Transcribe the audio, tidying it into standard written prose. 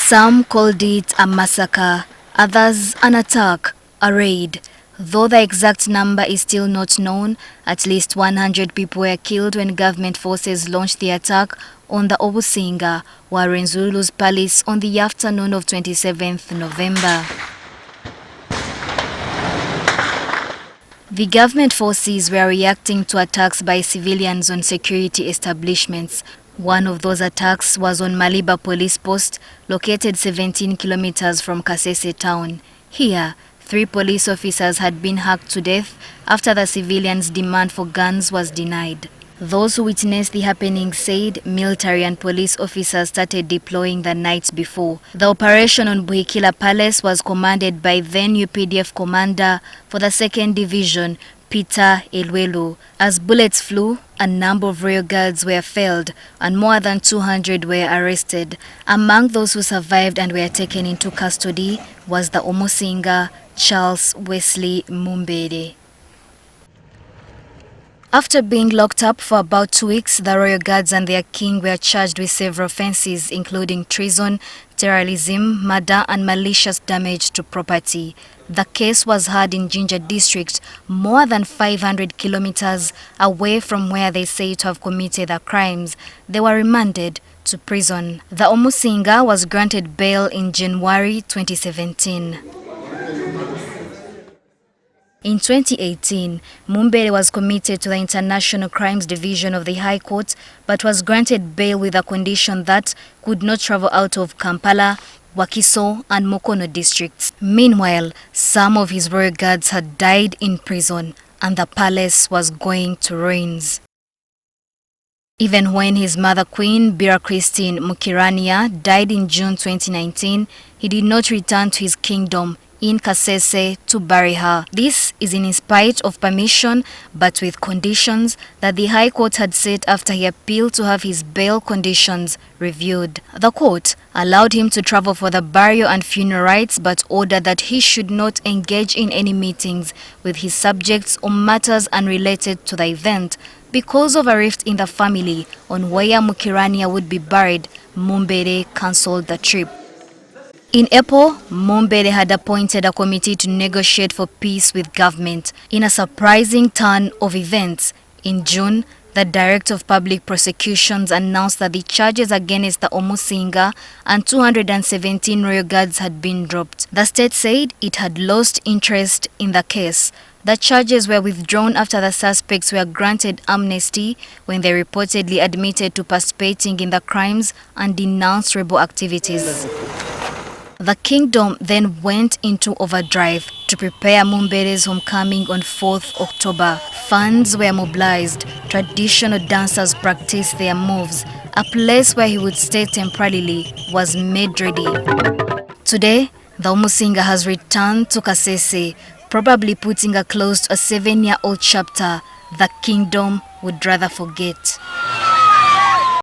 Some called it a massacre, others an attack, a raid. Though the exact number is still not known, at least 100 people were killed when government forces launched the attack on the Omusinga, Rwenzururu's palace on the afternoon of 27th November. The government forces were reacting to attacks by civilians on security establishments. One of those attacks was on Maliba Police Post, located 17 kilometers from Kasese town. Here, 3 police officers had been hacked to death after the civilians' demand for guns was denied. Those who witnessed the happening said military and police officers started deploying the night before. The operation on Buhikila Palace was commanded by then UPDF commander for the 2nd Division, Peter Elwelu. As bullets flew, a number of royal guards were felled and more than 200 were arrested. Among those who survived and were taken into custody was the Omusinga Charles Wesley Mumbere. After being locked up for about 2 weeks, the royal guards and their king were charged with several offences, including treason, terrorism, murder and malicious damage to property. The case was heard in Jinja district, more than 500 kilometers away from where they say to have committed the crimes. They were remanded to prison. The Omusinga was granted bail in January 2017. In 2018, Mumbere was committed to the International Crimes Division of the High Court but was granted bail with a condition that could not travel out of Kampala, Wakiso and Mukono districts. Meanwhile, some of his royal guards had died in prison and the palace was going to ruins. Even when his mother Queen Bira Christine Mukirania died in June 2019, he did not return to his kingdom in Kasese to bury her. This is in spite of permission but with conditions that the High Court had set after he appealed to have his bail conditions reviewed. The court allowed him to travel for the burial and funeral rites but ordered that he should not engage in any meetings with his subjects on matters unrelated to the event. Because of a rift in the family on where Mukirania would be buried, Mumbere cancelled the trip. In April, Mumbere had appointed a committee to negotiate for peace with government. In a surprising turn of events, in June, the Director of Public Prosecutions announced that the charges against the Omusinga and 217 royal guards had been dropped. The state said it had lost interest in the case. The charges were withdrawn after the suspects were granted amnesty when they reportedly admitted to participating in the crimes and denounced rebel activities. The kingdom then went into overdrive to prepare Mumbere's homecoming on 4th October. Funds were mobilized, traditional dancers practiced their moves. A place where he would stay temporarily was made ready. Today, the Omusinga has returned to Kasese, probably putting a close to a 7-year-old chapter the kingdom would rather forget.